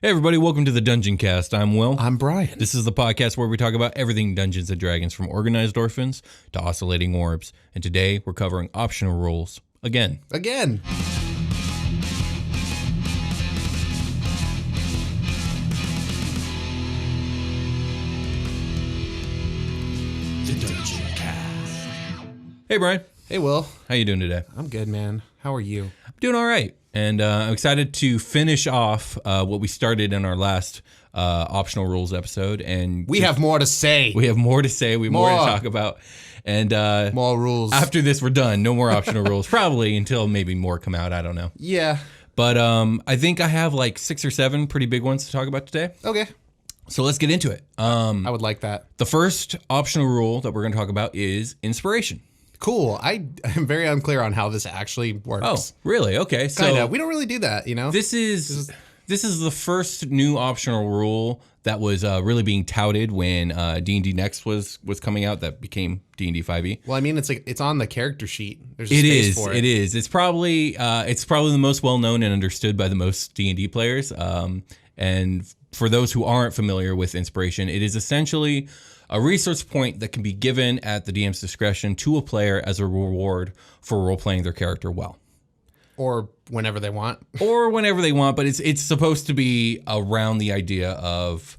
Hey everybody, welcome to the Dungeoncast. I'm Will. I'm Brian. This is the podcast where we talk about everything Dungeons & Dragons, from organized orphans to oscillating orbs. And today we're covering optional rules. Again. The Dungeoncast. Hey Brian. Hey Will. How you doing today? I'm good, man. How are you? I'm doing all right. And I'm excited to finish off what we started in our last optional rules episode. And we have more to say. We have more to say. We have more to talk about. And more rules. After this, we're done. No more optional rules. Probably until maybe more come out. I don't know. Yeah. But I think I have like 6 or 7 pretty big ones to talk about today. Okay. So let's get into it. I would like that. The first optional rule that we're going to talk about is inspiration. Cool. I'm very unclear on how this actually works. Oh, really? Okay. So we don't really do that, you know? This is the first new optional rule that was really being touted when D&D Next was coming out. That became D&D 5e. Well, I mean, it's on the character sheet. There's a space for it. It is. It's probably the most well known and understood by the most D&D players. And for those who aren't familiar with inspiration, it is essentially a resource point that can be given at the DM's discretion to a player as a reward for role-playing their character well. Or whenever they want. But it's supposed to be around the idea of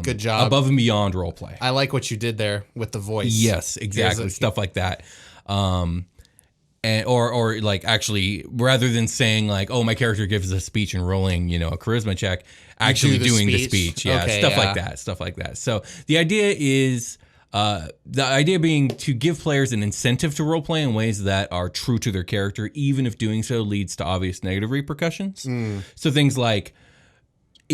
good job, above and beyond roleplay. I like what you did there with the voice. Yes, exactly. Stuff like that. And or like actually, rather than saying like, oh, my character gives a speech and rolling, a charisma check, actually doing the speech. Yeah, okay, stuff like that. So the idea is, being to give players an incentive to roleplay in ways that are true to their character, even if doing so leads to obvious negative repercussions. So things like,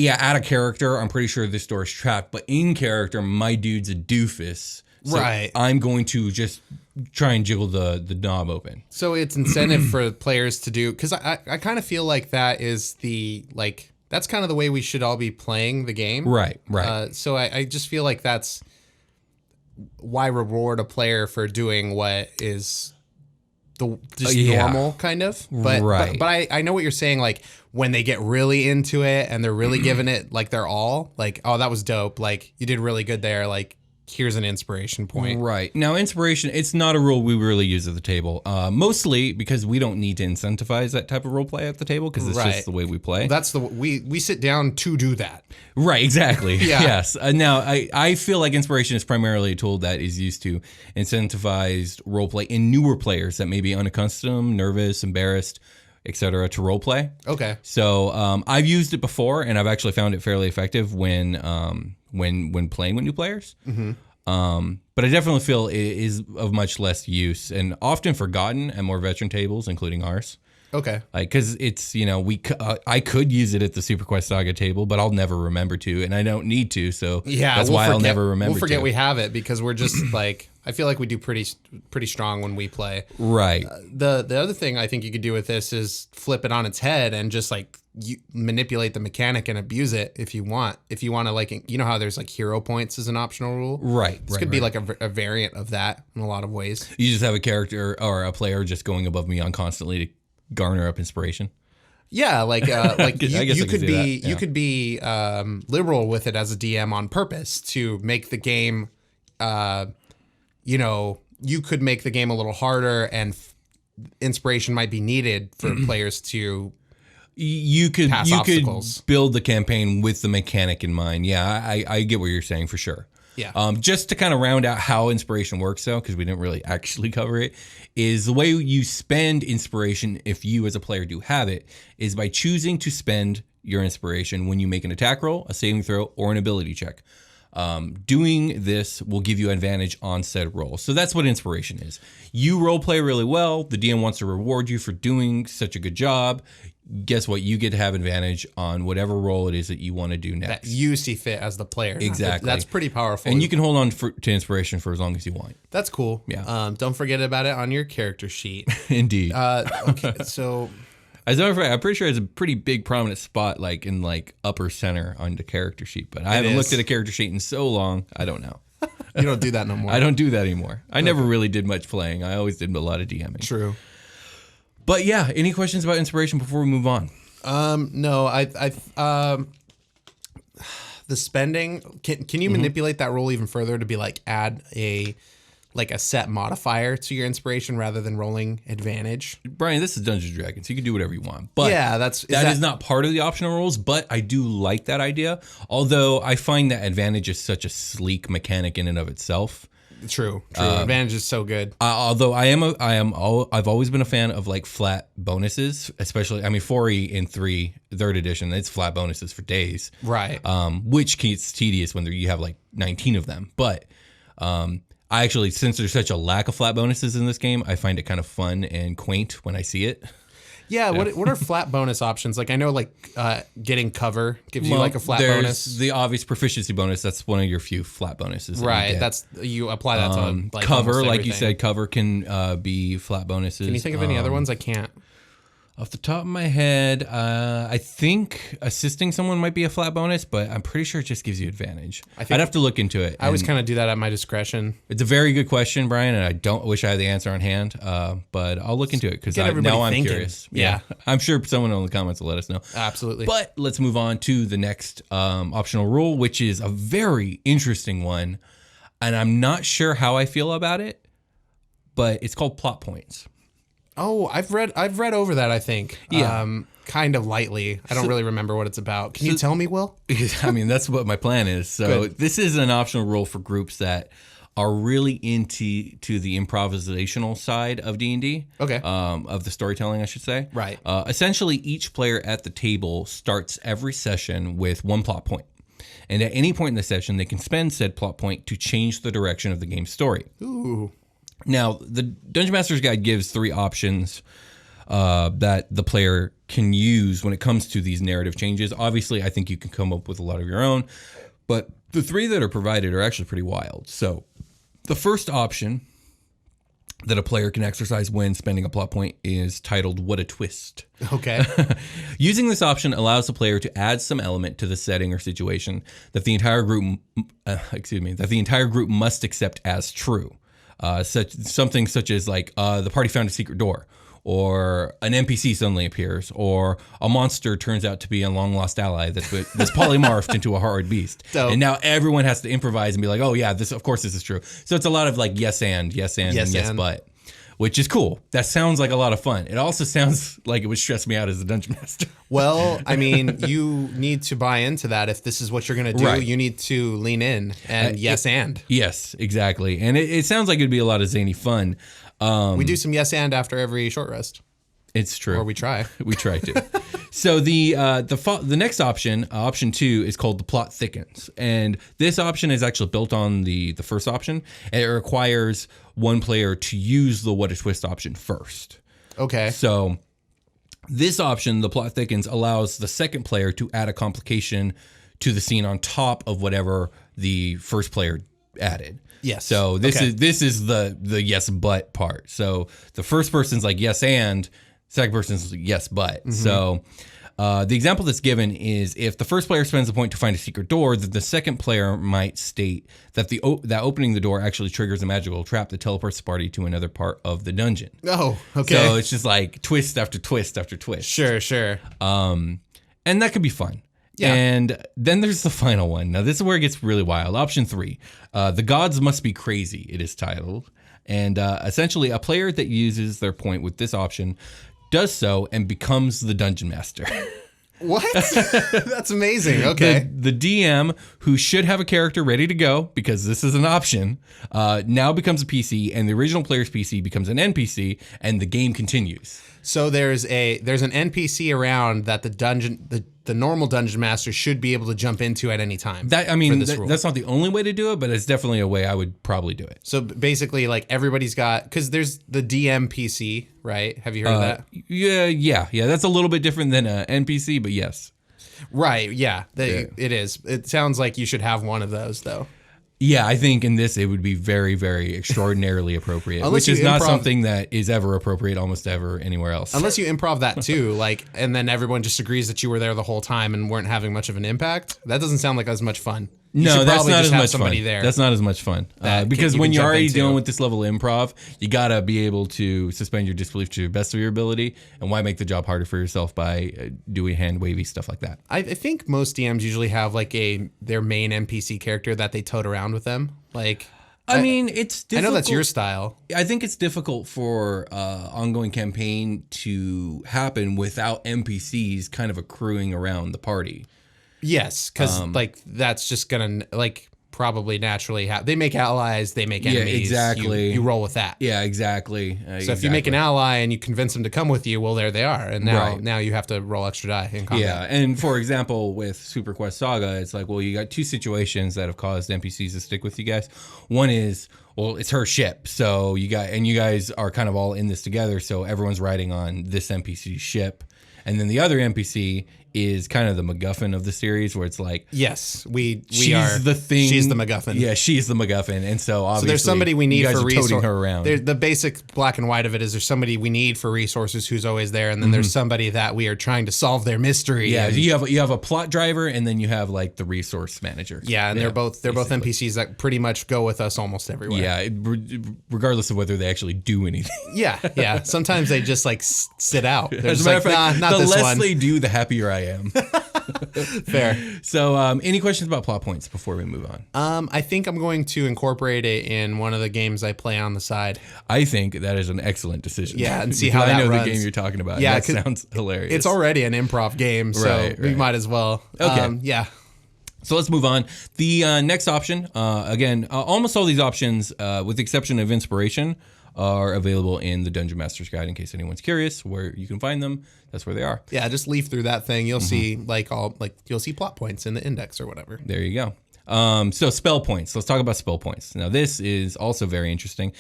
out of character, I'm pretty sure this door is trapped, but in character, my dude's a doofus. So right. I'm going to just try and jiggle the knob open. So it's incentive for players to do, because I kind of feel like that is that's kind of the way we should all be playing the game. Right. So I just feel like that's why reward a player for doing what is normal, kind of. But I know what you're saying, like when they get really into it and they're really giving it like their all, like, oh, that was dope. Like you did really good there. Like, here's an inspiration point. Right. Now, inspiration, it's not a rule we really use at the table. Mostly because we don't need to incentivize that type of role play at the table, because it's just the way we play. That's we sit down to do that. Right, exactly. Yeah. Yes. Now, I feel like inspiration is primarily a tool that is used to incentivize role play in newer players that may be unaccustomed, nervous, embarrassed, etc. to role play. Okay. So I've used it before, and I've actually found it fairly effective when playing with new players. Mm-hmm. But I definitely feel it is of much less use and often forgotten at more veteran tables, including ours. Okay. Like, because it's, I could use it at the Super Quest Saga table, but I'll never remember to, and I don't need to. So that's why I'll never remember. We'll forget we have it because we're just like, I feel like we do pretty strong when we play. Right. The other thing I think you could do with this is flip it on its head and just like manipulate the mechanic and abuse it if you want. If you want to, like, how there's like hero points as an optional rule. Right. This could be like a variant of that in a lot of ways. You just have a character or a player just going above and beyond constantly to garner up inspiration. Yeah, like you could be you could be liberal with it as a DM on purpose to make the game. You could make the game a little harder, and inspiration might be needed for players to. You could obstacles. Build the campaign with the mechanic in mind. Yeah, I get what you're saying for sure. Yeah. Just to kind of round out how inspiration works, though, because we didn't really actually cover it, is the way you spend inspiration, if you as a player do have it, is by choosing to spend your inspiration when you make an attack roll, a saving throw, or an ability check. Doing this will give you advantage on said roll. So that's what inspiration is. You role play really well. The DM wants to reward you for doing such a good job. Guess what? You get to have advantage on whatever role it is that you want to do next. That you see fit as the player. Exactly. That's pretty powerful. And you can hold on to inspiration for as long as you want. That's cool. Yeah. Don't forget about it on your character sheet. Indeed. Okay, so... As a matter of fact, I'm pretty sure it's a pretty big prominent spot, like in like upper center on the character sheet. But I haven't looked at a character sheet in so long, I don't know. You don't do that no more. I don't do that anymore. I never really did much playing. I always did a lot of DMing. True. But yeah, any questions about inspiration before we move on? No, the spending, can you manipulate that roll even further to be like add a set modifier to your inspiration rather than rolling advantage? Brian, this is Dungeons & Dragons. You can do whatever you want. But yeah, that is not part of the optional rules, but I do like that idea. Although I find that advantage is such a sleek mechanic in and of itself. True. Advantage is so good. Although I've always been a fan of like flat bonuses, especially 4E in 3rd edition, it's flat bonuses for days. Right. Which gets tedious when you have like 19 of them. But I actually, since there's such a lack of flat bonuses in this game, I find it kind of fun and quaint when I see it. Yeah, what are flat bonus options? Like I know getting cover gives you like a flat bonus. The obvious proficiency bonus, that's one of your few flat bonuses. Right, you apply that to like cover, like you said, cover can be flat bonuses. Can you think of any other ones? I can't. Off the top of my head, I think assisting someone might be a flat bonus, but I'm pretty sure it just gives you advantage. I'd have to look into it. I always kind of do that at my discretion. It's a very good question, Brian, and I don't wish I had the answer on hand, but I'll look into it because now I'm curious. Yeah. I'm sure someone in the comments will let us know. Absolutely. But let's move on to the next optional rule, which is a very interesting one, and I'm not sure how I feel about it, but it's called plot points. Oh, I've read over that, I think. Yeah. Kind of lightly. I don't really remember what it's about. Can you tell me, Will? That's what my plan is. So this is an optional rule for groups that are really into the improvisational side of D&D. Okay. Of the storytelling, I should say. Right. Essentially, each player at the table starts every session with one plot point. And at any point in the session, they can spend said plot point to change the direction of the game's story. Ooh. Now, the Dungeon Master's Guide gives 3 options that the player can use when it comes to these narrative changes. Obviously, I think you can come up with a lot of your own, but the 3 that are provided are actually pretty wild. So the first option that a player can exercise when spending a plot point is titled What a Twist. Okay. Using this option allows the player to add some element to the setting or situation that the entire group must accept as true. Something such as like the party found a secret door, or an NPC suddenly appears, or a monster turns out to be a long lost ally that's polymorphed into a horrid beast. And now everyone has to improvise and be like, oh yeah, this is true. So it's a lot of like yes and yes but, which is cool. That sounds like a lot of fun. It also sounds like it would stress me out as a dungeon master. Well, I mean, you need to buy into that. If this is what you're going to do, right. You need to lean in and yes, exactly. And it sounds like it'd be a lot of zany fun. We do some yes and after every short rest. It's true. Or we try. We try to. So the next option, option 2, is called the plot thickens, and this option is actually built on the first option, and it requires one player to use the What a Twist option first. Okay. So this option, the plot thickens, allows the second player to add a complication to the scene on top of whatever the first player added. Yes. So this is the yes but part. So the first person's like yes and, second person's like yes but. Mm-hmm. So the example that's given is if the first player spends a point to find a secret door, then the second player might state that that opening the door actually triggers a magical trap that teleports the party to another part of the dungeon. Oh, okay. So it's just like twist after twist after twist. Sure. And that could be fun. Yeah. And then there's the final one. Now, this is where it gets really wild. Option 3, The Gods Must Be Crazy, it is titled. And essentially, a player that uses their point with this option does so and becomes the Dungeon Master. What? That's amazing. Okay. The DM, who should have a character ready to go, because this is an option, now becomes a PC, and the original player's PC becomes an NPC, and the game continues. So there's an NPC around that the normal dungeon master should be able to jump into at any time. That's not the only way to do it, but it's definitely a way I would probably do it. So basically, like everybody's got, because there's the DM PC, right? Have you heard of that? Yeah. That's a little bit different than an NPC, but yes. Right. Yeah. It is. It sounds like you should have one of those, though. Yeah, I think in this it would be very, very extraordinarily appropriate, which is not something that is ever appropriate almost ever anywhere else. Unless you improv that too, and then everyone just agrees that you were there the whole time and weren't having much of an impact. That doesn't sound like as much fun. No, that's not as much fun. That's not as much fun. Because when you're already dealing with this level of improv, you got to be able to suspend your disbelief to the best of your ability. And why make the job harder for yourself by doing hand wavy stuff like that? I think most DMs usually have like their main NPC character that they tote around with them. Like, I mean, it's difficult. I know that's your style. I think it's difficult for ongoing campaign to happen without NPCs kind of accruing around the party. Yes, because like that's just gonna like probably naturally happen. They make allies, they make enemies. Yeah, exactly. You roll with that. Yeah, exactly. So if you make an ally and you convince them to come with you, well, there they are, and now you have to roll extra die in combat. Yeah, and for example, with Super Quest Saga, it's like, well, you got two situations that have caused NPCs to stick with you guys. One is, well, it's her ship, so you guys are kind of all in this together, so everyone's riding on this NPC's ship, and then the other NPC is kind of the MacGuffin of the series, where it's like, yes, she's the thing. She's the MacGuffin. Yeah, she's the MacGuffin, and so obviously, there's somebody we need for resources. Her around. The basic black and white of it is there's somebody we need for resources who's always there, and then there's somebody that we are trying to solve their mystery. Yeah, you have a plot driver, and then you have like the resource manager. Yeah, and they're both NPCs that pretty much go with us almost everywhere. Yeah, regardless of whether they actually do anything. Yeah. Sometimes they just like sit out. They're As just a matter of fact, not the this less one. they do, the happier I am. Fair. So, any questions about plot points before we move on? I think I'm going to incorporate it in one of the games I play on the side. I think that is an excellent decision. Yeah, and see how that I know runs. the game you're talking about. Yeah, that sounds hilarious. It's already an improv game, so we might as well. Okay. Yeah. So let's move on. The next option, again, almost all these options, with the exception of inspiration, are available in the Dungeon Master's Guide. In case anyone's curious where you can find them, that's where they are. Yeah, just leaf through that thing. You'll see you'll see plot points in the index or whatever. There you go. So spell points. Let's talk about spell points. Now this is also very interesting,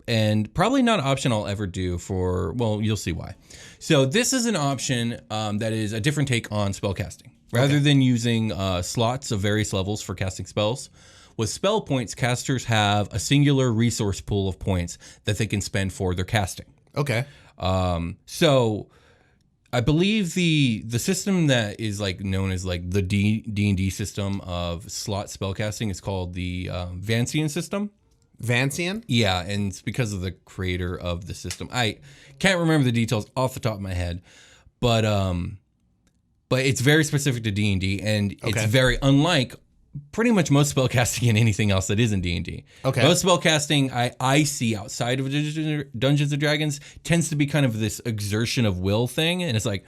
and probably not an option I'll ever do for. Well, you'll see why. So this is an option that is a different take on spellcasting. Rather than using slots of various levels for casting spells, with spell points, casters have a singular resource pool of points that they can spend for their casting. Okay. So I believe the system that is like known as like the D&D system of slot spellcasting is called the Vancian system. Vancian? Yeah, and it's because of the creator of the system. I can't remember the details off the top of my head, but it's very specific to D&D, and it's very unlike pretty much most spellcasting and anything else that isn't D&D. Okay. Most spellcasting I see outside of Dungeons and Dragons tends to be kind of this exertion of will thing, and it's like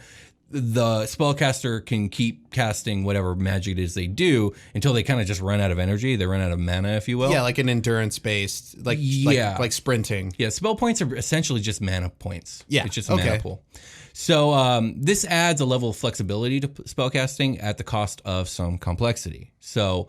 the spellcaster can keep casting whatever magic it is they do until they kind of just run out of energy. They run out of mana, if you will. Yeah, like an endurance-based, like sprinting. Yeah, spell points are essentially just mana points. Yeah, it's just a mana pool. So this adds a level of flexibility to spellcasting at the cost of some complexity. So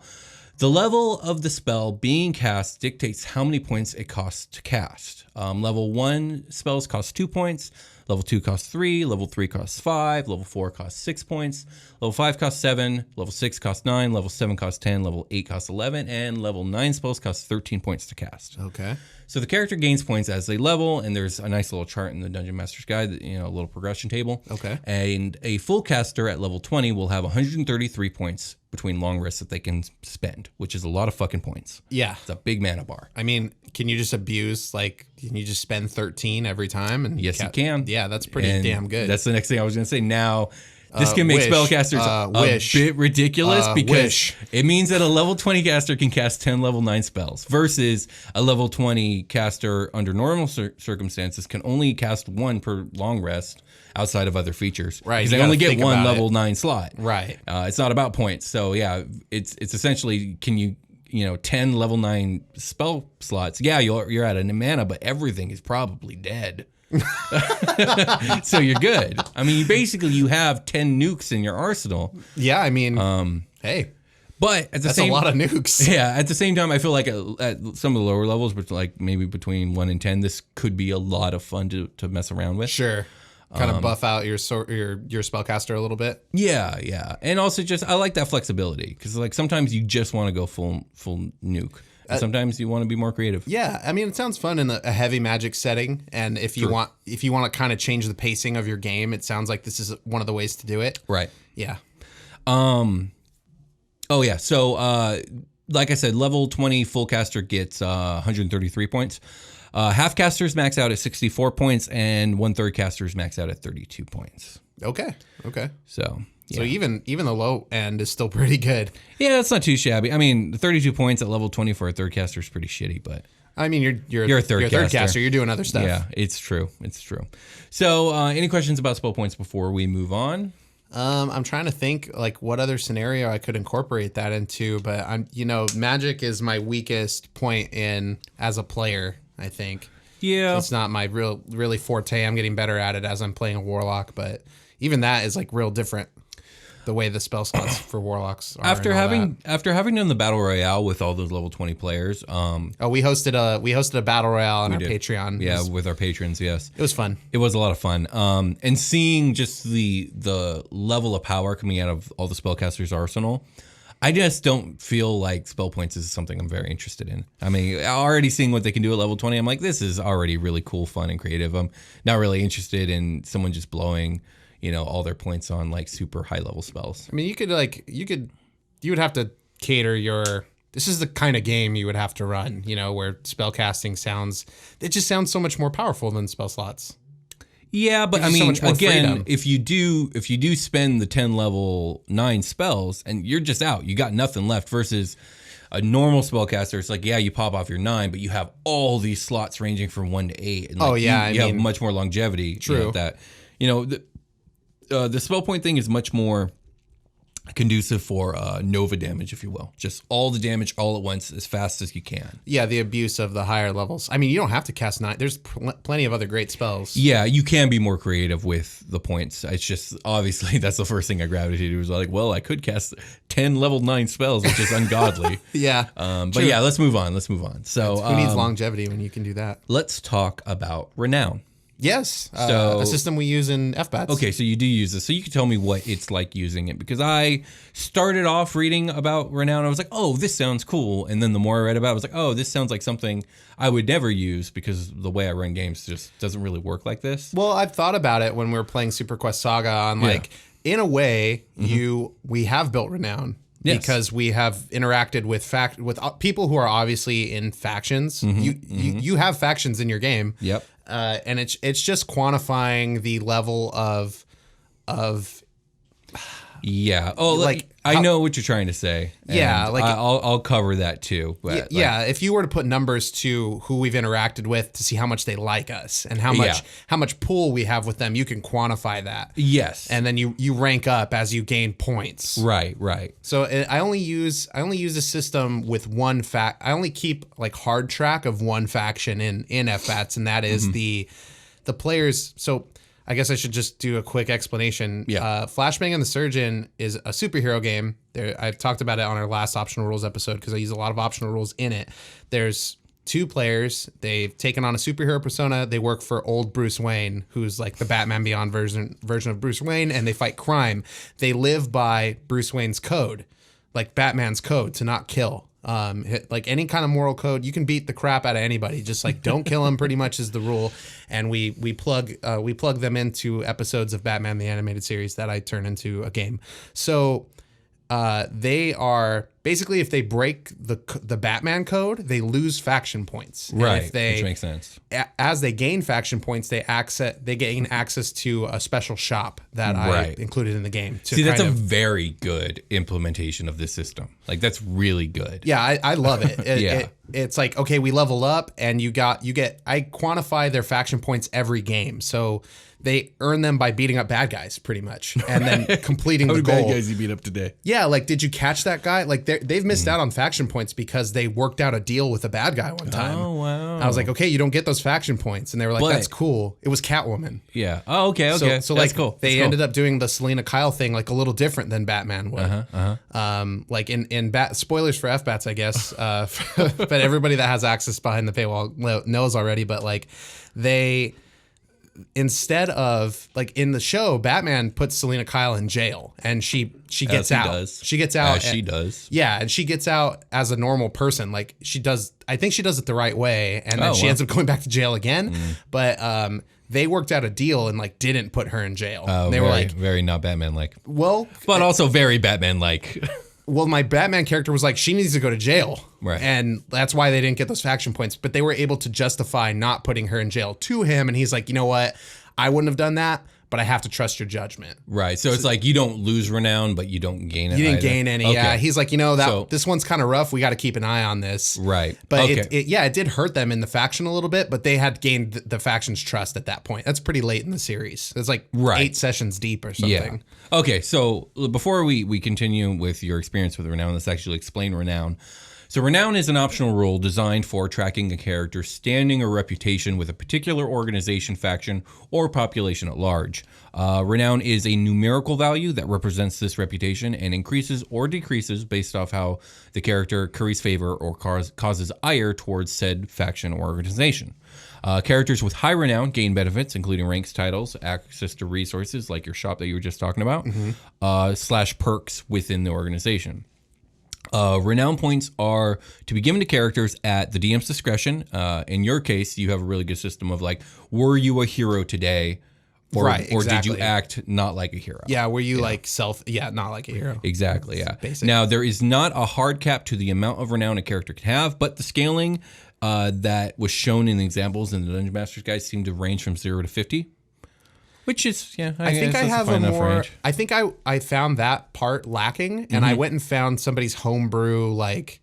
the level of the spell being cast dictates how many points it costs to cast. Level 1 spells cost 2 points. Level 2 costs 3, level 3 costs 5, level 4 costs 6 points, level 5 costs 7, level 6 costs 9, level 7 costs 10, level 8 costs 11, and level 9 spells cost 13 points to cast. Okay. So the character gains points as they level, and there's a nice little chart in the Dungeon Master's Guide, a little progression table. Okay. And a full caster at level 20 will have 133 points between long rests that they can spend, which is a lot of fucking points. Yeah. It's a big mana bar. I mean, can you just can you just spend 13 every time? And yes, you can. Yeah, that's pretty damn good. That's the next thing I was going to say. Now, this can make spellcasters a bit ridiculous because it means that a level 20 caster can cast 10 level 9 spells versus a level 20 caster under normal circumstances can only cast 1 per long rest outside of other features. Right. Because they only get 1 level 9 slot. Right. It's not about points. So, yeah, it's essentially, can you 10 level 9 spell slots. Yeah, you're at a mana, but everything is probably dead. So you're good. I mean, you have 10 nukes in your arsenal. Yeah, I mean, hey. But at the that's a lot of nukes. Yeah, at the same time, I feel like at some of the lower levels, but like maybe between 1 and 10, this could be a lot of fun to mess around with. Sure. Kind of buff out your spellcaster a little bit. Yeah. And also I like that flexibility because like sometimes you just want to go full nuke. And sometimes you want to be more creative. Yeah, I mean it sounds fun in a heavy magic setting, and if you want to kind of change the pacing of your game, it sounds like this is one of the ways to do it. Right. Yeah. Oh, yeah. So, like I said, level 20 full caster gets 133 points. Half casters max out at 64 points, and 1/3 casters max out at 32 points. Okay. So, yeah. So even the low end is still pretty good. Yeah, it's not too shabby. I mean, 32 points at level 20 for a third caster is pretty shitty, but... I mean, you're a third caster. You're doing other stuff. Yeah, it's true. So, any questions about spell points before we move on? I'm trying to think like what other scenario I could incorporate that into, but magic is my weakest point in as a player, I think. Yeah. It's not my really forte. I'm getting better at it as I'm playing a warlock, but even that is like real different. The way the spell slots for warlocks are. After having done the battle royale with all those level 20 players, we hosted a battle royale on our Patreon. Yeah, with our patrons, yes. It was fun. It was a lot of fun. And seeing just the level of power coming out of all the spellcasters' arsenal, I just don't feel like spell points is something I'm very interested in. I mean, already seeing what they can do at level 20, I'm like, this is already really cool, fun, and creative. I'm not really interested in someone just blowing all their points on like super high level spells. I mean, you would have to cater this is the kind of game you would have to run, where spellcasting just sounds so much more powerful than spell slots. Yeah, but I mean, so again, freedom. if you do spend the 10 level 9 spells and you're just out, you got nothing left versus a normal spellcaster. It's like, yeah, you pop off your 9, but you have all these slots ranging from 1 to 8. And you have much more longevity. True. The spell point thing is much more conducive for Nova damage, if you will. Just all the damage all at once as fast as you can. Yeah, the abuse of the higher levels. I mean, you don't have to cast 9. There's plenty of other great spells. Yeah, you can be more creative with the points. It's just, obviously, that's the first thing I gravitated to was like, well, I could cast 10 level 9 spells, which is ungodly. Yeah. But yeah, let's move on. So who needs longevity when you can do that? Let's talk about Renown. Yes, a system we use in FBATs. Okay, so you do use this. So you can tell me what it's like using it, because I started off reading about Renown. I was like, oh, this sounds cool. And then the more I read about it, I was like, oh, this sounds like something I would never use because the way I run games just doesn't really work like this. Well, I've thought about it when we were playing Super Quest Saga on in a way, we have built Renown. Yes. Because we have interacted with people who are obviously in factions. You have factions in your game. Yep. And it's just quantifying the level of yeah. Oh, I know what you're trying to say. Yeah, I'll cover that too. But if you were to put numbers to who we've interacted with to see how much they like us and how much pull we have with them, you can quantify that. Yes. And then you rank up as you gain points. Right. So I only use a system with one I only keep like hard track of one faction in FBATs, and that is the players. So I guess I should just do a quick explanation. Yeah. Flashbang and the Surgeon is a superhero game. I've talked about it on our last optional rules episode because I use a lot of optional rules in it. There's 2 players. They've taken on a superhero persona. They work for old Bruce Wayne, who's like the Batman Beyond version of Bruce Wayne, and they fight crime. They live by Bruce Wayne's code, like Batman's code to not kill. Like any kind of moral code, you can beat the crap out of anybody. Just like don't kill them, pretty much is the rule. And we plug them into episodes of Batman the Animated Series that I turn into a game. So they are basically, if they break the Batman code, they lose faction points. Right, which makes sense. As they gain faction points, they gain access to a special shop that I included in the game. See, that's a very good implementation of this system. Like, that's really good. Yeah, I love it. It's like, okay, we level up, and I quantify their faction points every game. So they earn them by beating up bad guys, pretty much, and then completing the goal. How many bad guys you beat up today? Yeah, like, did you catch that guy? Like, they've missed out on faction points because they worked out a deal with a bad guy one time. Oh, wow. I was like, okay, you don't get those faction points. And they were like, that's cool. It was Catwoman. Yeah. Oh, okay. So that's like, cool. They ended up doing the Selena Kyle thing, like, a little different than Batman would. Like, in spoilers for FBATs, I guess, but everybody that has access behind the paywall knows already, but, like, instead of, like, in the show, Batman puts Selena Kyle in jail, and she gets out. Does. She gets out. She does. Yeah, and she gets out as a normal person. Like, I think she does it the right way, and then she ends up going back to jail again. But they worked out a deal and, like, didn't put her in jail. Oh, they were like, very not Batman-like. Well, but also very Batman-like. Well, my Batman character was like, she needs to go to jail. Right. And that's why they didn't get those faction points. But they were able to justify not putting her in jail to him. And he's like, you know what? I wouldn't have done that, but I have to trust your judgment. Right. So it's like you don't lose renown, but you don't gain it. You didn't either. gain any. Okay. Yeah. He's like, this one's kind of rough. We got to keep an eye on this. Right. But it did hurt them in the faction a little bit, but they had gained the faction's trust at that point. That's pretty late in the series. It's like 8 sessions deep or something. Yeah. Okay. So before we continue with your experience with Renown, let's actually explain Renown. So Renown is an optional rule designed for tracking a character's standing or reputation with a particular organization, faction, or population at large. Renown is a numerical value that represents this reputation and increases or decreases based off how the character curries favor or causes ire towards said faction or organization. Characters with high renown gain benefits, including ranks, titles, access to resources like your shop that you were just talking about, / perks within the organization. Renown points are to be given to characters at the DM's discretion. In your case, you have a really good system of like, were you a hero today? Or did you act not like a hero? Yeah, were you not like a hero. Exactly, yeah. Basic. Now, there is not a hard cap to the amount of renown a character can have, but the scaling that was shown in the examples in the Dungeon Master's Guide seemed to range from 0 to 50. Which is, I think I have a more. Range. I think I found that part lacking, and I went and found somebody's homebrew like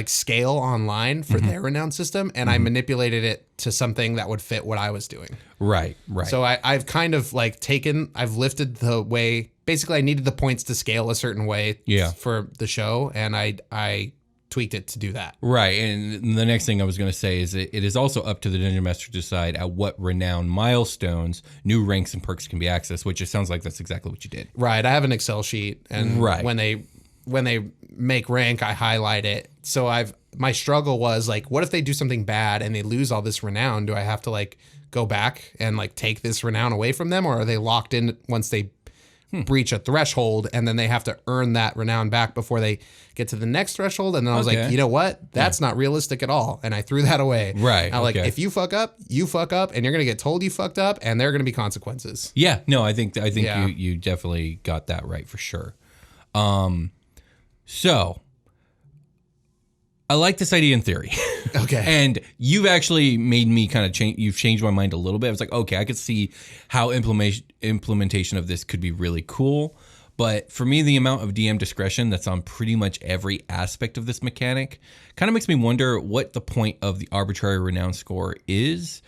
scale online for their renown system, and I manipulated it to something that would fit what I was doing. Right. So I've kind of I've lifted the way. Basically, I needed the points to scale a certain way for the show, and I tweaked it to do that. Right. And the next thing I was going to say is it is also up to the Dungeon Master to decide at what renown milestones new ranks and perks can be accessed, which it sounds like that's exactly what you did. Right. I have an Excel sheet, and when they make rank, I highlight it. So my struggle was like, what if they do something bad and they lose all this renown? Do I have to go back and take this renown away from them, or are they locked in once they breach a threshold, and then they have to earn that renown back before they get to the next threshold? And then I was like, you know what? That's not realistic at all. And I threw that away. Right. If you fuck up, and you're going to get told you fucked up, and there are going to be consequences. Yeah. No, I think you definitely got that right for sure. So I like this idea in theory. Okay. And you've actually made me kind of change. You've changed my mind a little bit. I was like, okay, I could see how implementation of this could be really cool. But for me, the amount of DM discretion that's on pretty much every aspect of this mechanic kind of makes me wonder what the point of the arbitrary renown score is.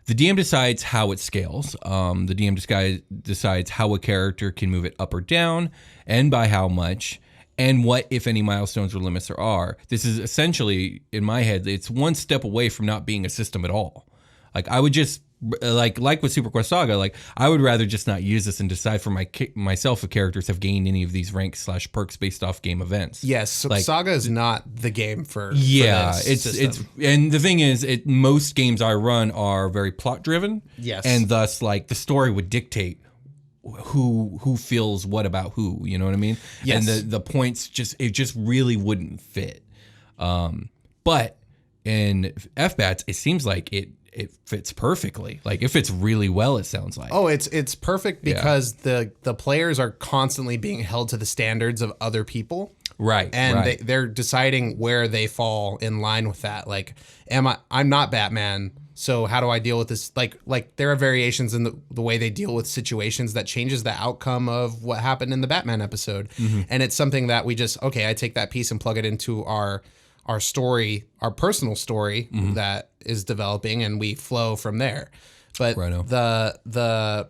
The DM decides how it scales. The DM decides how a character can move it up or down and by how much. And what, if any, milestones or limits there are. This is essentially, in my head, it's one step away from not being a system at all. I would just, like with Super Quest Saga, I would rather just not use this and decide for myself if characters have gained any of these ranks / perks based off game events. Yes, so Saga is not the game for it's and the thing is, most games I run are very plot driven. Yes, and thus the story would dictate who feels what about who, you know what I mean? Yes. And the points just really wouldn't fit. But in FBATS, it seems like it fits perfectly. It fits really well, it sounds like. Oh, it's perfect because the players are constantly being held to the standards of other people. Right. And they're deciding where they fall in line with that. I'm not Batman, so how do I deal with this? There are variations in the way they deal with situations that changes the outcome of what happened in the Batman episode. Mm-hmm. And it's something that we I take that piece and plug it into our story, our personal story that is developing, and we flow from there. But the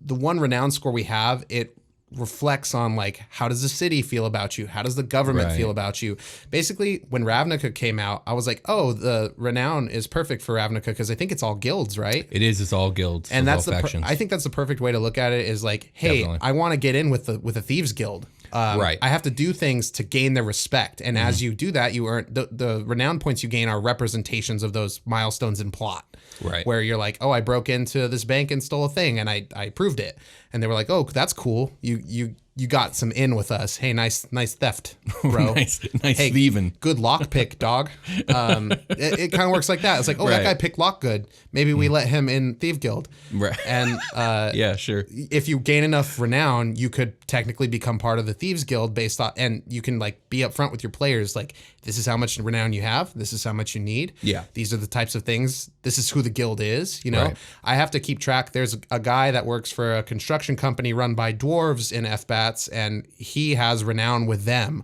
one renown score we have, it reflects on how does the city feel about you? How does the government feel about you? Basically, when Ravnica came out, I was like, oh, the renown is perfect for Ravnica because I think it's all guilds, right? It is. It's all guilds. And that's I think that's the perfect way to look at it is hey, definitely. I want to get in with a thieves guild. I have to do things to gain their respect. And as you do that, you earn the renown points you gain are representations of those milestones in plot. Right. Where you're like, oh, I broke into this bank and stole a thing and I proved it. And they were like, oh, that's cool. You you got some in with us. Hey, nice theft, bro. nice hey, thieving. Good lock pick, dog. It kind of works like that. It's like, oh, that guy picked lock good. Maybe we let him in Thief Guild. Right. And yeah, sure. If you gain enough renown, you could technically become part of the Thieves Guild based on, and you can like be upfront with your players. Like, this is how much renown you have. This is how much you need. Yeah. These are the types of things. This is who the guild is. You know, right. I have to keep track. There's a guy that works for a construction company run by dwarves in FBATS, and he has renown with them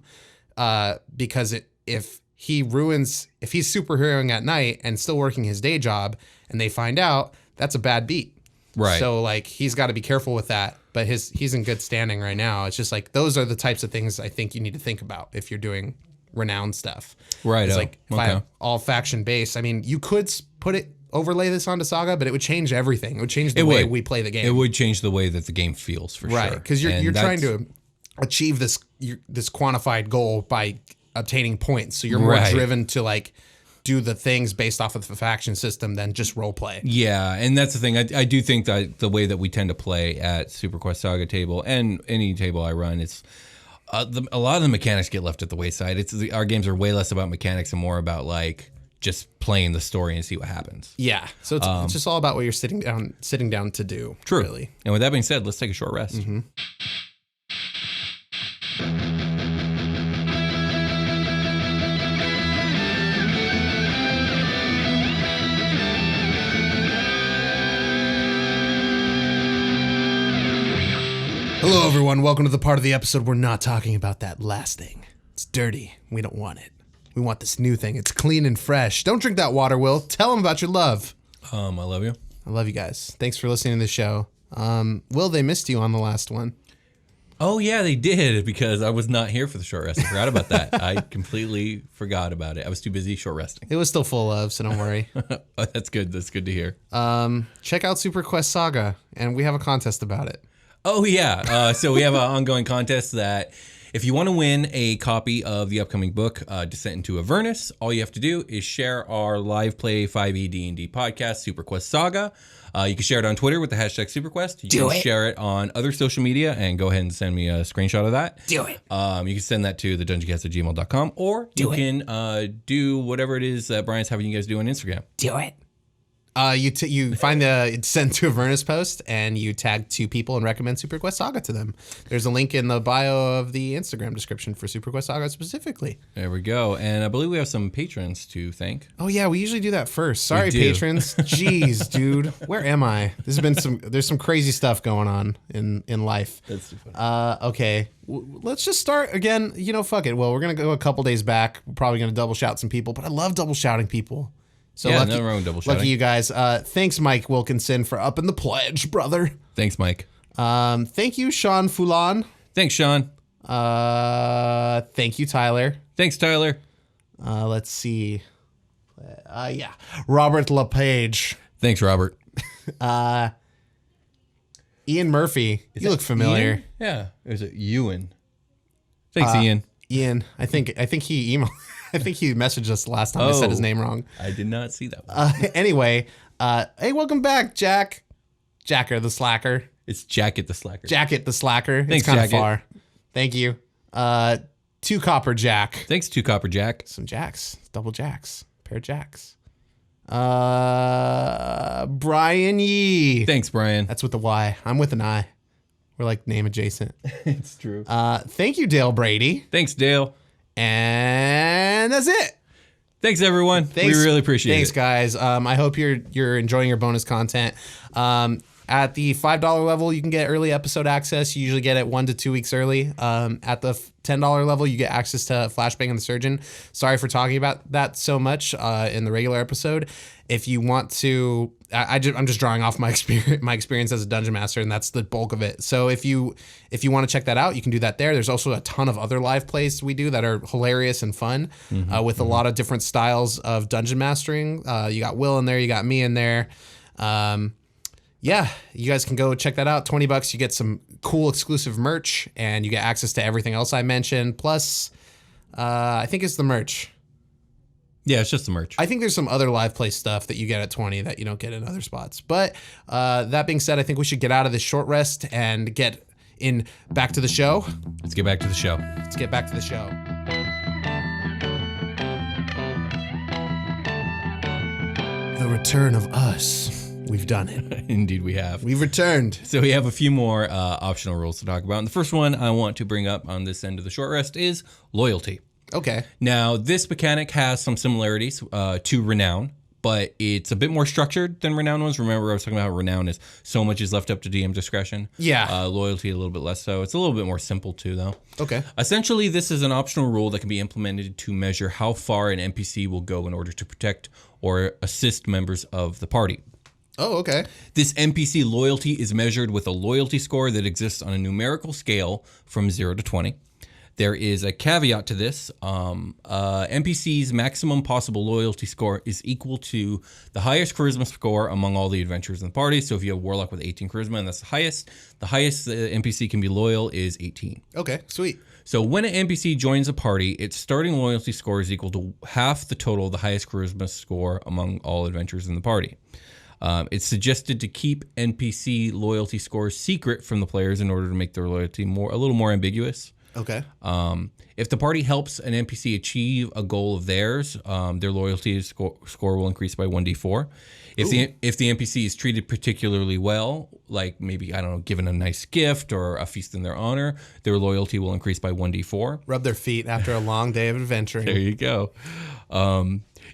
because if he's superheroing at night and still working his day job, and they find out, that's a bad beat. Right. So like he's got to be careful with that. But he's in good standing right now. It's just like those are the types of things I think you need to think about if you're doing renown stuff. Right. It's like if I have all faction based. I mean, you could overlay this onto Saga, but it would change everything. It would change the way we play the game. It would change the way that the game feels for sure. Right, because you're trying to achieve this quantified goal by obtaining points. So you're more driven to like do the things based off of the faction system than just role play. Yeah, and that's the thing. I do think that the way that we tend to play at Super Quest Saga table and any table I run, it's a lot of the mechanics get left at the wayside. Our games are way less about mechanics and more about like just playing the story and see what happens. Yeah, so it's just all about what you're sitting down to do. True. Really. And with that being said, let's take a short rest. Mm-hmm. Hello, everyone. Welcome to the part of the episode we're not talking about that last thing. It's dirty. We don't want it. We want this new thing. It's clean and fresh. Don't drink that water, Will. Tell them about your love. I love you. I love you guys. Thanks for listening to the show. Will, they missed you on the last one. Oh, yeah, they did, because I was not here for the short rest. I forgot about that. I completely forgot about it. I was too busy short resting. It was still full of, so don't worry. Oh, that's good. That's good to hear. Check out Super Quest Saga, and we have a contest about it. Oh, yeah. So we have an ongoing contest that if you want to win a copy of the upcoming book, Descent into Avernus, all you have to do is share our live play 5e D&D podcast, Super Quest Saga. You can share it on Twitter with the hashtag SuperQuest. You can share it on other social media and go ahead and send me a screenshot of that. Do it. You can send that to the Dungeoncast@gmail.com, or you can do whatever it is that Brian's having you guys do on Instagram. Do it. You find the Send to Avernus post and you tag 2 people and recommend Super Quest Saga to them. There's a link in the bio of the Instagram description for Super Quest Saga specifically. There we go. And I believe we have some patrons to thank. Oh yeah, we usually do that first. Sorry, patrons. Jeez, dude, where am I? There's some crazy stuff going on in life. That's too funny. Okay. Let's just start again. You know, fuck it. Well, we're gonna go a couple days back. We're probably gonna double shout some people, but I love double shouting people. So yeah, lucky, nothing wrong with double shouting. Lucky you guys. Thanks, Mike Wilkinson, for upping the pledge, brother. Thanks, Mike. Thank you, Sean Foulon. Thanks, Sean. Thank you, Tyler. Thanks, Tyler. Let's see. Yeah, Robert LePage. Thanks, Robert. Ian Murphy. You look familiar. Ian? Yeah. Or is it Ewan? Thanks, Ian. Ian. I think he emailed. I think he messaged us the last time I said his name wrong. I did not see that one. Anyway, hey, welcome back, Jack. Jacker the Slacker. It's Jacket the Slacker. Jacket the Slacker. Thanks, it's kind of Jacket. far. Thank you. 2 Copper Jack. Thanks, 2 Copper Jack. Some jacks. Double jacks. Pair of jacks. Brian Yee. Thanks, Brian. That's with the Y. I'm with an I. We're like name adjacent. It's true. Thank you, Dale Brady. Thanks, Dale. And that's it. Thanks, everyone. We really appreciate it. Thanks, guys. I hope you're enjoying your bonus content. At the $5 level, you can get early episode access. You usually get it 1 to 2 weeks early. At the $10 level, you get access to Flashbang and the Surgeon. Sorry for talking about that so much in the regular episode. If you want to, I'm just drawing off my experience as a dungeon master, and that's the bulk of it. So if you want to check that out, you can do that there. There's also a ton of other live plays we do that are hilarious and fun, with a lot of different styles of dungeon mastering. You got Will in there, you got me in there. Yeah, you guys can go check that out. $20, you get some cool exclusive merch, and you get access to everything else I mentioned. Plus, I think it's the merch. Yeah, it's just the merch. I think there's some other live play stuff that you get at 20 that you don't get in other spots. But that being said, I think we should get out of this short rest and get in back to the show. Let's get back to the show. Let's get back to the show. The return of us. We've done it. Indeed, we have. We've returned. So we have a few more optional rules to talk about. And the first one I want to bring up on this end of the short rest is loyalty. Okay. Now, this mechanic has some similarities to Renown, but it's a bit more structured than Renown was. Remember, I was talking about how Renown is so much is left up to DM discretion. Yeah. Loyalty a little bit less so. It's a little bit more simple too, though. Okay. Essentially, this is an optional rule that can be implemented to measure how far an NPC will go in order to protect or assist members of the party. Oh, okay. This NPC loyalty is measured with a loyalty score that exists on a numerical scale from 0 to 20. There is a caveat to this. NPC's maximum possible loyalty score is equal to the highest charisma score among all the adventurers in the party. So if you have Warlock with 18 charisma, and that's the highest the NPC can be loyal is 18. Okay, sweet. So when an NPC joins a party, its starting loyalty score is equal to half the total of the highest charisma score among all adventurers in the party. It's suggested to keep NPC loyalty scores secret from the players in order to make their loyalty a little more ambiguous. Okay. If the party helps an NPC achieve a goal of theirs, their loyalty score will increase by 1d4. If the NPC is treated particularly well, like maybe, I don't know, given a nice gift or a feast in their honor, their loyalty will increase by 1d4. Rub their feet after a long day of adventuring. There you go.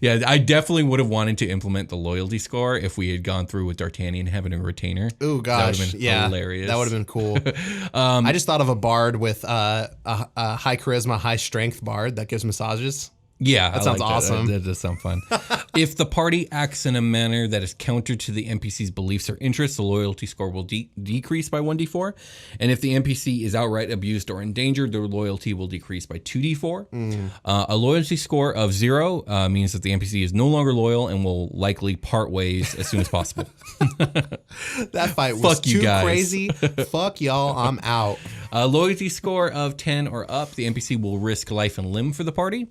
Yeah, I definitely would have wanted to implement the loyalty score if we had gone through with D'Artagnan having a retainer. Oh gosh, that would have been hilarious. That would have been cool. I just thought of a bard with a high charisma, high strength bard that gives massages. Yeah, that sounds awesome. That does sound fun. If the party acts in a manner that is counter to the NPC's beliefs or interests, the loyalty score will decrease by 1d4. And if the NPC is outright abused or endangered, their loyalty will decrease by 2d4. A loyalty score of 0 means that the NPC is no longer loyal and will likely part ways as soon as possible. That fight was too crazy. Fuck y'all, I'm out. A loyalty score of 10 or up, the NPC will risk life and limb for the party.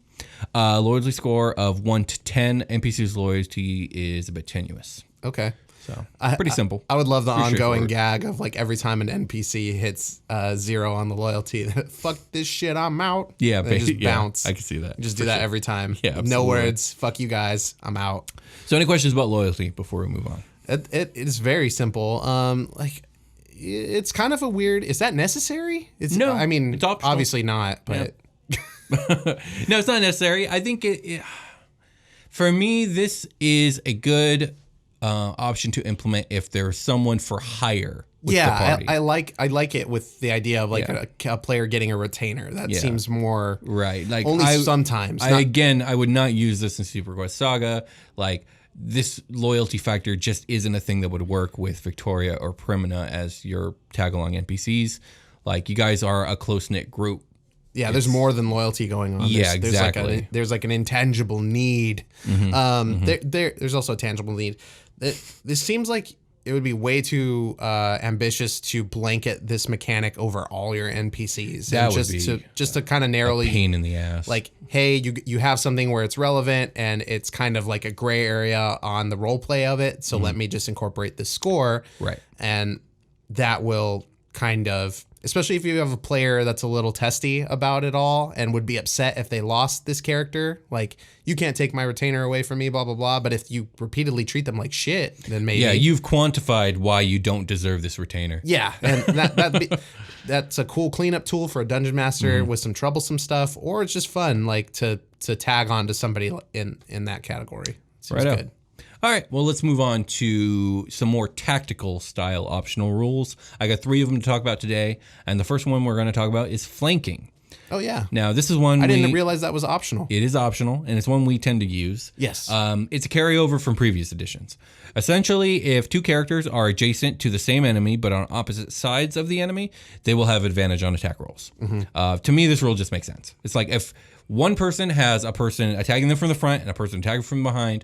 Loyalty score of 1 to 10, NPC's loyalty is a bit tenuous. Okay. So pretty simple. I would love the ongoing gag of like every time an NPC hits 0 on the loyalty, fuck this shit, I'm out. Yeah, just bounce. I can see that. Just do that every time. Yeah, absolutely. No words. Fuck you guys. I'm out. So any questions about loyalty before we move on? It is very simple. It's kind of a weird. Is that necessary? No, I mean, it's optional. Obviously not. But yeah. No, it's not necessary. I think for me, this is a good option to implement if there's someone for hire with the party. I like it with the idea of like a player getting a retainer. That seems more right. Like only sometimes. I would not use this in Super Quest Saga. Like this loyalty factor just isn't a thing that would work with Victoria or Primina as your tag along NPCs. Like you guys are a close knit group. Yeah, there's more than loyalty going on. Yeah, exactly. There's like an intangible need. There's also a tangible need. This seems like it would be way too ambitious to blanket this mechanic over all your NPCs. That and just to kind of narrowly a pain in the ass. Like, hey, you have something where it's relevant and it's kind of like a gray area on the role play of it. So let me just incorporate the score. Right. And that will kind of, especially if you have a player that's a little testy about it all and would be upset if they lost this character. Like, you can't take my retainer away from me, blah, blah, blah. But if you repeatedly treat them like shit, then maybe... Yeah, you've quantified why you don't deserve this retainer. Yeah, and that's a cool cleanup tool for a dungeon master with some troublesome stuff, or it's just fun, like, to tag on to somebody in that category. Seems good. All right, well, let's move on to some more tactical style optional rules. I got 3 of them to talk about today, and the first one we're going to talk about is flanking. Oh, yeah. Now, this is one I didn't realize that was optional. It is optional, and it's one we tend to use. Yes. It's a carryover from previous editions. Essentially, if 2 characters are adjacent to the same enemy but on opposite sides of the enemy, they will have advantage on attack rolls. To me, this rule just makes sense. It's like if one person has a person attacking them from the front and a person attacking from behind,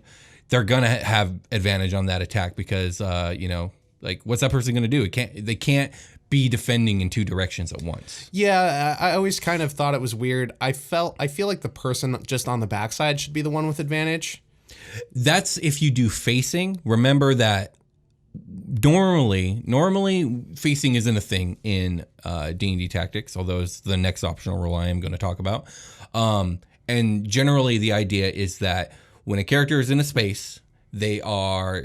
they're gonna have advantage on that attack because like what's that person gonna do? They can't be defending in 2 directions at once. Yeah, I always kind of thought it was weird. I feel like the person just on the backside should be the one with advantage. That's if you do facing. Remember that normally facing isn't a thing in D&D Tactics, although it's the next optional rule I am going to talk about. And generally the idea is that when a character is in a space, they are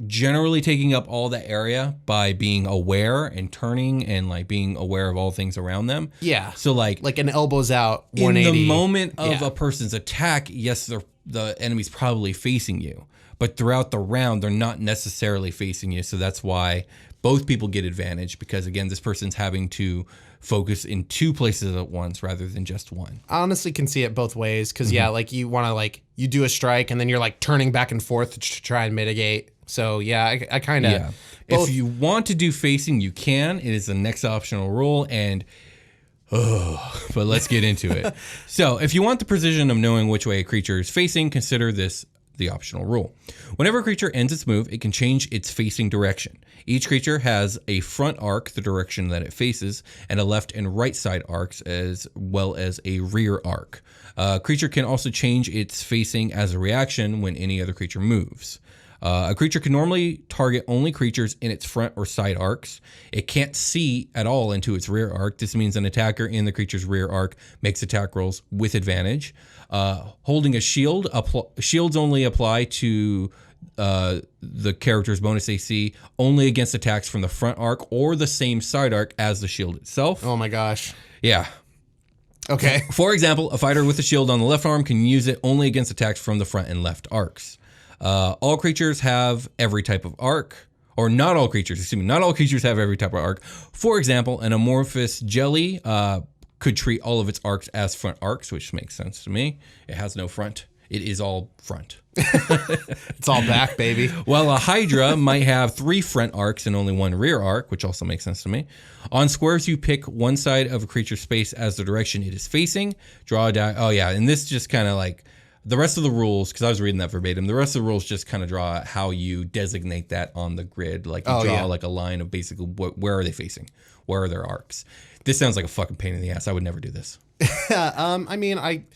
generally taking up all the area by being aware and turning and like being aware of all things around them. Yeah. So like an elbows out 180. In the moment of a person's attack, yes, the enemy's probably facing you. But throughout the round, they're not necessarily facing you. So that's why both people get advantage because, again, this person's having to focus in two places at once rather than just one. I honestly can see it both ways because, yeah, like you want to like you do a strike and then you're like turning back and forth to try and mitigate. So, yeah, I kind of. Yeah. If you want to do facing, you can. It is the next optional rule. And but let's get into it. So if you want the precision of knowing which way a creature is facing, consider this the optional rule. Whenever a creature ends its move, it can change its facing direction. Each creature has a front arc, the direction that it faces, and a left and right side arcs, as well as a rear arc. A creature can also change its facing as a reaction when any other creature moves. A creature can normally target only creatures in its front or side arcs. It can't see at all into its rear arc. This means an attacker in the creature's rear arc makes attack rolls with advantage. Holding a shield, shields only apply to the character's bonus AC only against attacks from the front arc or the same side arc as the shield itself. Oh my gosh. Yeah. Okay. For example, a fighter with a shield on the left arm can use it only against attacks from the front and left arcs. All creatures have every type of arc, or not all creatures, not all creatures have every type of arc. For example, an amorphous jelly could treat all of its arcs as front arcs, which makes sense to me. It has no front. It is all front. It's all back, baby. Well, a Hydra might have 3 front arcs and only 1 rear arc, which also makes sense to me. On squares, you pick one side of a creature's space as the direction it is facing. Draw a die. Oh, yeah. And this just kind of like the rest of the rules, because I was reading that verbatim, the rest of the rules just kind of draw how you designate that on the grid. Like you draw like a line of basically where are they facing? Where are their arcs? This sounds like a fucking pain in the ass. I would never do this. I mean,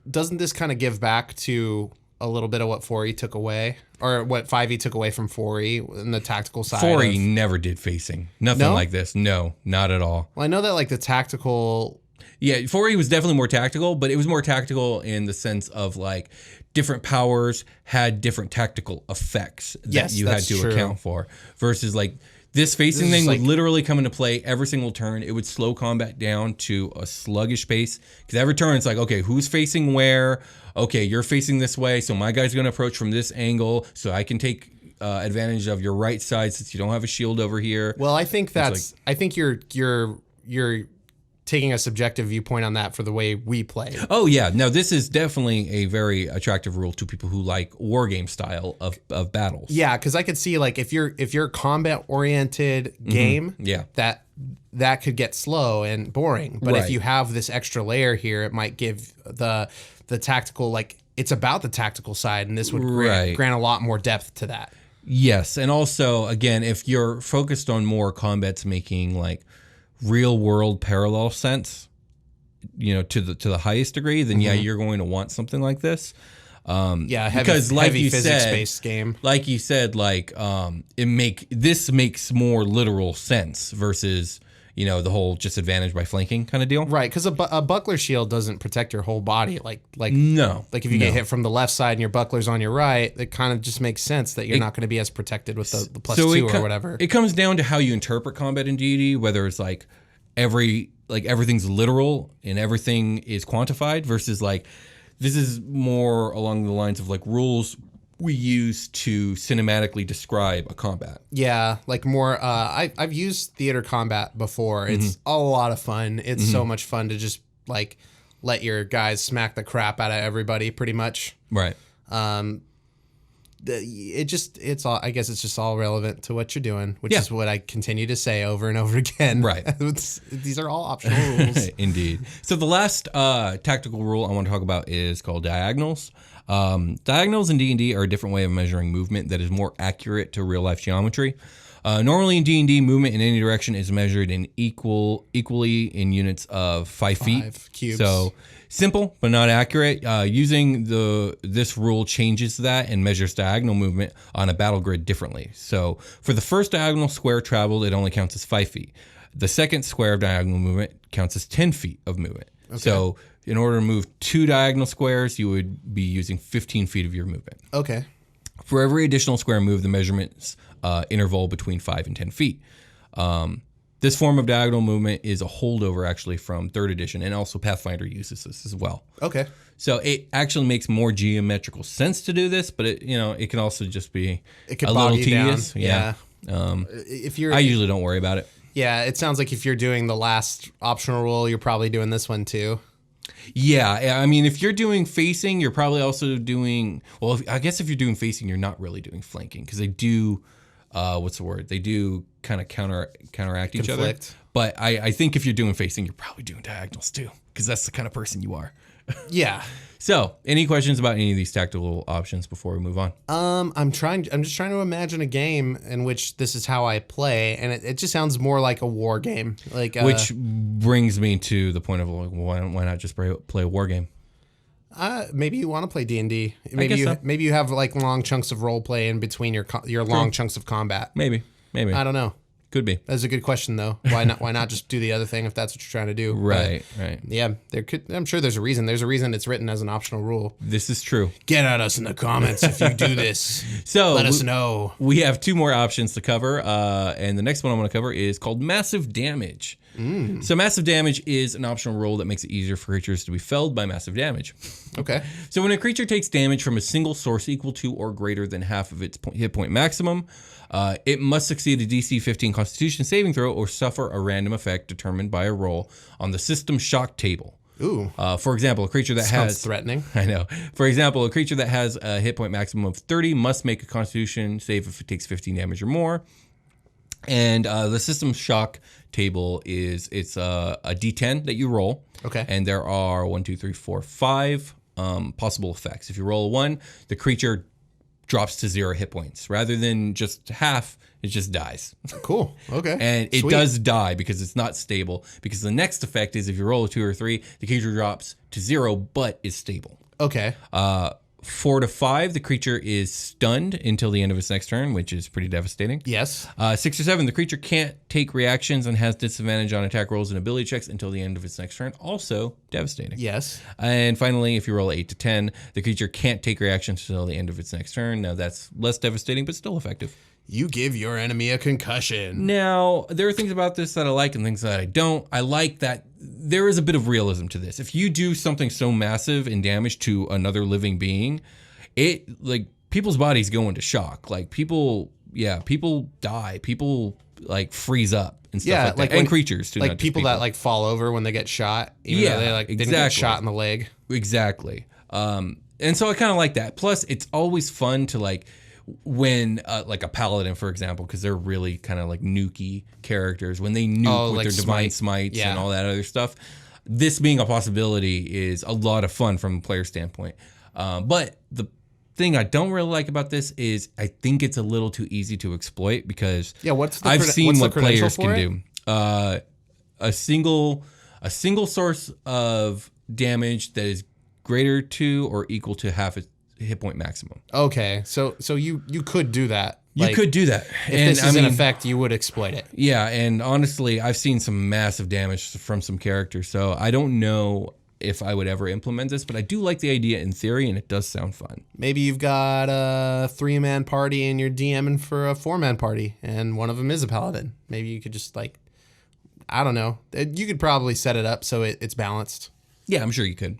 doesn't this kind of give back to a little bit of what 4E took away, or what 5E took away from 4E in the tactical side? 4E never did facing. Nothing like this. No, not at all. Well, I know that like the tactical. Yeah, 4E was definitely more tactical, but it was more tactical in the sense of like different powers had different tactical effects that you had to account for versus like this facing thing would literally come into play every single turn. It would slow combat down to a sluggish pace because every turn it's like, okay, who's facing where? Okay, you're facing this way, so my guy's going to approach from this angle so I can take advantage of your right side since you don't have a shield over here. Well, I think I think you're taking a subjective viewpoint on that for the way we play. Oh yeah, no, this is definitely a very attractive rule to people who like war game style of battles. Yeah, because I could see like if you're combat oriented game, that could get slow and boring. But if you have this extra layer here, it might give the tactical, like it's about the tactical side, and this would grant a lot more depth to that. Yes, and also again, if you're focused on more combats making like real world parallel sense, to the highest degree, then you're going to want something like this. Because like you said, based game. Like you said, like this makes more literal sense versus the whole just advantage by flanking kind of deal. Right, because a buckler shield doesn't protect your whole body. Like no, like if you get hit from the left side and your buckler's on your right, it kind of just makes sense that you're not going to be as protected with the +2 or whatever. It comes down to how you interpret combat in D&D, whether it's like everything's literal and everything is quantified versus like this is more along the lines of like rules we use to cinematically describe a combat. Yeah, like more. I've used theater combat before. It's a lot of fun. It's so much fun to just like let your guys smack the crap out of everybody, pretty much. Right. It's all. I guess it's just all relevant to what you're doing, which is what I continue to say over and over again. Right. These are all optional rules. Indeed. So the last tactical rule I want to talk about is called diagonals. Diagonals in D&D are a different way of measuring movement that is more accurate to real life geometry. Normally in D&D, movement in any direction is measured in equally in units of 5 feet. 5 cubes. So simple, but not accurate. Using this rule changes that and measures diagonal movement on a battle grid differently. So for the first diagonal square traveled, it only counts as 5 feet. The second square of diagonal movement counts as 10 feet of movement. Okay. So in order to move 2 diagonal squares, you would be using 15 feet of your movement. Okay. For every additional square move, the measurements interval between 5 and 10 feet. This form of diagonal movement is a holdover actually from 3rd edition, and also Pathfinder uses this as well. Okay. So it actually makes more geometrical sense to do this, but it can also just be a little tedious. Down. Yeah. I usually don't worry about it. Yeah, it sounds like if you're doing the last optional rule, you're probably doing this one too. Yeah, I mean, if you're doing facing, you're probably also doing. Well, I guess if you're doing facing, you're not really doing flanking because they do. What's the word? They do kind of counteract each other. But I think if you're doing facing, you're probably doing diagonals too, because that's the kind of person you are. Yeah. So, any questions about any of these tactical options before we move on? I'm just trying to imagine a game in which this is how I play, and it just sounds more like a war game. Which brings me to the point of why not just play a war game? Maybe you want to play D&D. Maybe you have like long chunks of role play in between your long chunks of combat. Maybe. I don't know. Could be. That's a good question though. Why not just do the other thing if that's what you're trying to do? Right. Yeah, I'm sure there's a reason. There's a reason it's written as an optional rule. This is true. Get at us in the comments if you do this. So let us know. We have 2 more options to cover, and the next one I'm going to cover is called massive damage. So massive damage is an optional rule that makes it easier for creatures to be felled by massive damage. Okay. So when a creature takes damage from a single source equal to or greater than half of its hit point maximum, it must succeed a DC 15 Constitution saving throw or suffer a random effect determined by a roll on the system shock table. Ooh. For example, a creature that sounds threatening. I know. For example, a creature that has a hit point maximum of 30 must make a Constitution save if it takes 15 damage or more. And the system shock table it's a D10 that you roll. Okay. And there are 1, 2, 3, 4, 5 possible effects. If you roll a 1, the creature drops to 0 hit points. Rather than just half, it just dies. Cool. Okay. And it does die because it's not stable. Because the next effect is if you roll a 2 or 3, the creature drops to 0 but is stable. Okay. 4 to 5, the creature is stunned until the end of its next turn, which is pretty devastating. Yes. 6 or 7, the creature can't take reactions and has disadvantage on attack rolls and ability checks until the end of its next turn. Also devastating. Yes. And finally, if you roll 8 to 10, the creature can't take reactions until the end of its next turn. Now that's less devastating, but still effective. You give your enemy a concussion. Now, there are things about this that I like and things that I don't. I like that there is a bit of realism to this. If you do something so massive in damage to another living being, people's bodies go into shock. People die. People freeze up and stuff like that. And creatures too. Like people that fall over when they get shot. Even though they didn't get shot in the leg. Exactly. And so I kind of like that. Plus, it's always fun to when a paladin, for example, because they're really kind of nukey characters, when they nuke with their divine smites and all that other stuff, this being a possibility is a lot of fun from a player standpoint. But the thing I don't really like about this is I think it's a little too easy to exploit because I've seen what players can do. A single source of damage that is greater to or equal to half its hit point maximum. Okay, so you could do that. You could do that. If this is in effect, you would exploit it. Yeah, and honestly, I've seen some massive damage from some characters, so I don't know if I would ever implement this, but I do like the idea in theory, and it does sound fun. Maybe you've got a 3-man party and you're DMing for a 4-man party, and one of them is a paladin. Maybe you could just I don't know. You could probably set it up so it's balanced. Yeah, I'm sure you could.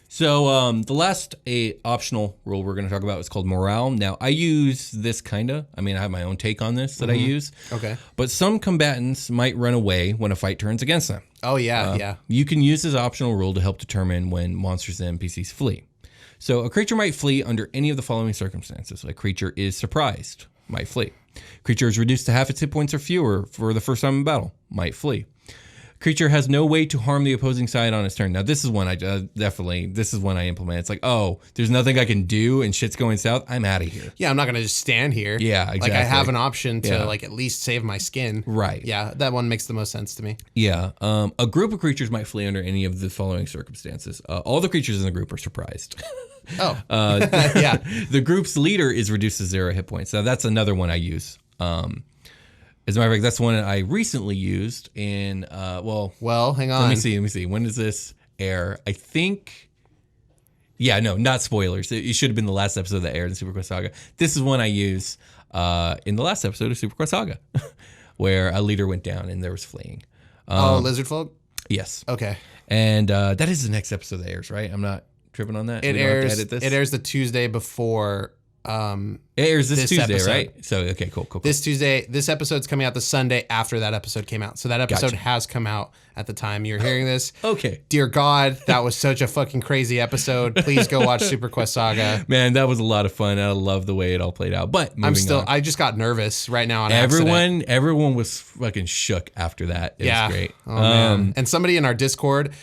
So the last optional rule we're going to talk about is called morale. Now, I use this I have my own take on this that I use. Okay. But some combatants might run away when a fight turns against them. Oh, yeah. You can use this optional rule to help determine when monsters and NPCs flee. So a creature might flee under any of the following circumstances. A creature is surprised, might flee. Creature is reduced to half its hit points or fewer for the first time in battle, might flee. Creature has no way to harm the opposing side on its turn. Now, this is one I this is one I implement. It's like, oh, there's nothing I can do and shit's going south. I'm out of here. Yeah, I'm not going to just stand here. Yeah, exactly. Like, I have an option to, like, at least save my skin. Right. Yeah, that one makes the most sense to me. Yeah. A group of creatures might flee under any of the following circumstances. All the creatures in the group are surprised. Oh. Yeah. The group's leader is reduced to 0 hit points. Now, that's another one I use. As a matter of fact, that's one I recently used in, well, hang on. Let me see. When does this air? I think, yeah, no, not spoilers. It should have been the last episode that aired in Super Quest Saga. This is one I use in the last episode of Super Quest Saga, where a leader went down and there was fleeing. Lizard folk? Yes. Okay. And that is the next episode that airs, right? I'm not tripping on that. It airs the Tuesday before. It airs this Tuesday, episode. Right? So, okay, cool. This Tuesday, this episode's coming out the Sunday after that episode came out. So that episode has come out at the time you're hearing this. Okay. Dear God, that was such a fucking crazy episode. Please go watch Super Quest Saga. Man, that was a lot of fun. I love the way it all played out. But I just got nervous right now on accident. Everyone was fucking shook after that. It was great. Oh, man. And somebody in our Discord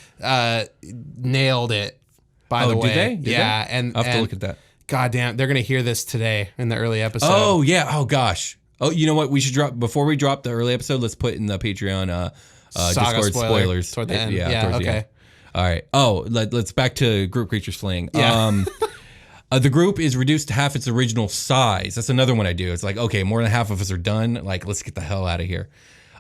nailed it, by the way. Did they? Did they? And I'll have to look at that. God damn, they're going to hear this today in the early episode. Oh, yeah. Oh, gosh. Oh, you know what? We should drop, before we drop the early episode, let's put in the Patreon Discord spoilers. Toward the end. Yeah, okay. The end. All right. Oh, let's back to group creatures fleeing. Yeah. The group is reduced to half its original size. That's another one I do. It's like, okay, more than half of us are done. Like, let's get the hell out of here.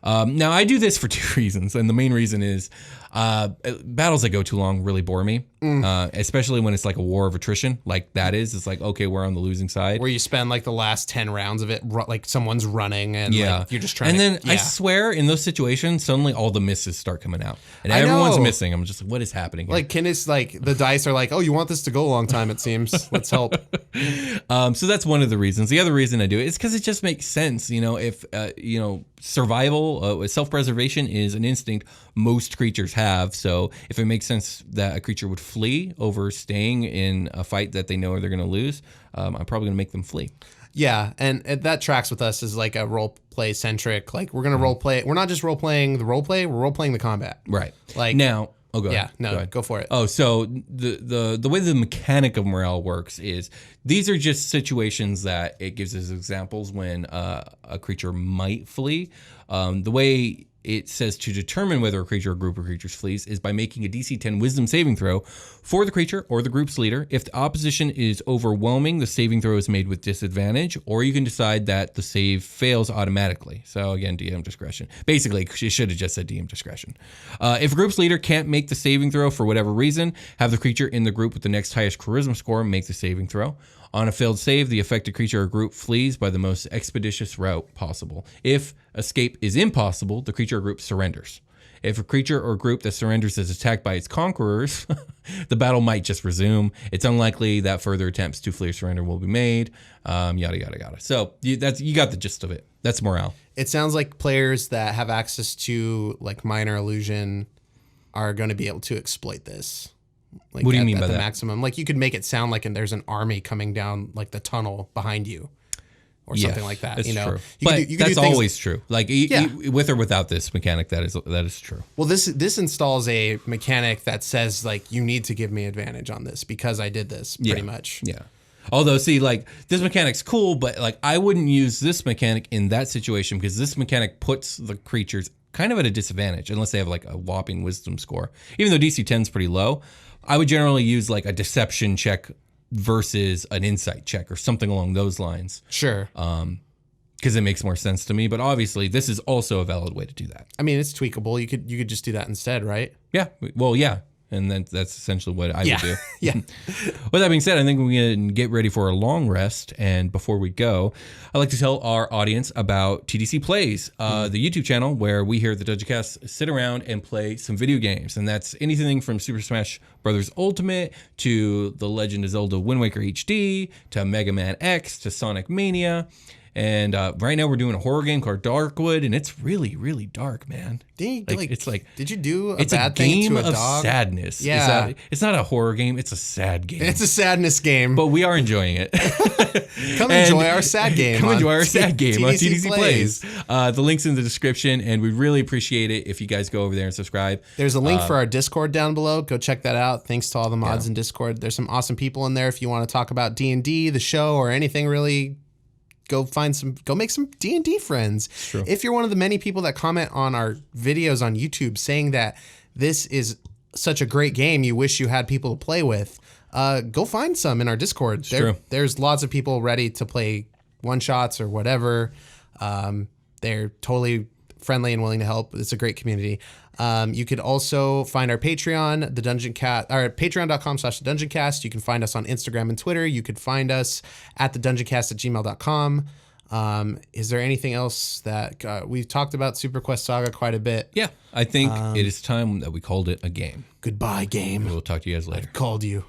Now, I do this for 2 reasons. And the main reason is battles that go too long really bore me, especially when it's like a war of attrition like that is. It's like, okay, we're on the losing side. Where you spend like the last 10 rounds of it, like someone's running and like, you're just trying I swear in those situations, suddenly all the misses start coming out. And everyone's missing. I'm just like, what is happening here? Like, Kenneth's like, the dice are like, oh, you want this to go a long time, it seems. Let's help. So that's one of the reasons. The other reason I do it is because it just makes sense. You know, if, survival, self-preservation is an instinct most creatures have. So if it makes sense that a creature would flee over staying in a fight that they know they're going to lose, I'm probably going to make them flee. Yeah, and that tracks with us as like a role play centric. Like we're going to role play. We're not just role playing the role play. We're role playing the combat. Right. Like now. Oh, go ahead. Yeah, no, go for it. Oh, so the way the mechanic of morale works is these are just situations that it gives us examples when a creature might flee. The way it says to determine whether a creature or group of creatures flees is by making a DC 10 Wisdom saving throw for the creature or the group's leader. If the opposition is overwhelming, the saving throw is made with disadvantage, or you can decide that the save fails automatically. So again, DM discretion. Basically, she should have just said DM discretion. If a group's leader can't make the saving throw for whatever reason, have the creature in the group with the next highest charisma score make the saving throw. On a failed save, the affected creature or group flees by the most expeditious route possible. If escape is impossible, the creature or group surrenders. If a creature or group that surrenders is attacked by its conquerors, the battle might just resume. It's unlikely that further attempts to flee or surrender will be made. Yada, yada, yada. So you got the gist of it. That's morale. It sounds like players that have access to like minor illusion are going to be able to exploit this. Like what do you mean by the that? Maximum. Like you could make it sound like there's an army coming down like the tunnel behind you, or something like that. That's you know, true. You but could do that's things, always true. Like with or without this mechanic, that is true. Well, this installs a mechanic that says like you need to give me advantage on this because I did this pretty much. Yeah. Although, see, like this mechanic's cool, but like I wouldn't use this mechanic in that situation because this mechanic puts the creatures kind of at a disadvantage unless they have like a whopping wisdom score. Even though DC 10 is pretty low, I would generally use like a deception check versus an insight check or something along those lines. Sure. Because it makes more sense to me. But obviously, this is also a valid way to do that. I mean, it's tweakable. You could just do that instead, right? Yeah. Well, yeah. And then that's essentially what I would do. Yeah. With that being said, I think we can get ready for a long rest. And before we go, I'd like to tell our audience about TDC Plays, the YouTube channel where we here at the Dungeoncast sit around and play some video games. And that's anything from Super Smash Bros. Ultimate to The Legend of Zelda Wind Waker HD to Mega Man X to Sonic Mania. And right now we're doing a horror game called Darkwood, and it's really, really dark, man. It's like, did you do a it's bad a thing game to a of dog? sadness. Yeah. It's not a horror game. It's a sad game. It's a sadness game. But we are enjoying it. Come enjoy our sad game. Come enjoy our sad game on TDC Plays. The link's in the description, and we'd really appreciate it if you guys go over there and subscribe. There's a link for our Discord down below. Go check that out. Thanks to all the mods in Discord. There's some awesome people in there. If you want to talk about D&D, the show, or anything really, go make some D&D friends. True. If you're one of the many people that comment on our videos on YouTube saying that this is such a great game, you wish you had people to play with, go find some in our Discord. There's lots of people ready to play one-shots or whatever. They're totally friendly and willing to help. It's a great community. You could also find our Patreon, the Dungeoncast, or patreon.com/Dungeoncast. You can find us on Instagram and Twitter. You could find us at thedungeoncast@gmail.com. Is there anything else that we've talked about Super Quest Saga quite a bit? Yeah, I think it is time that we called it a game. Goodbye, game. We'll talk to you guys later. I've called you.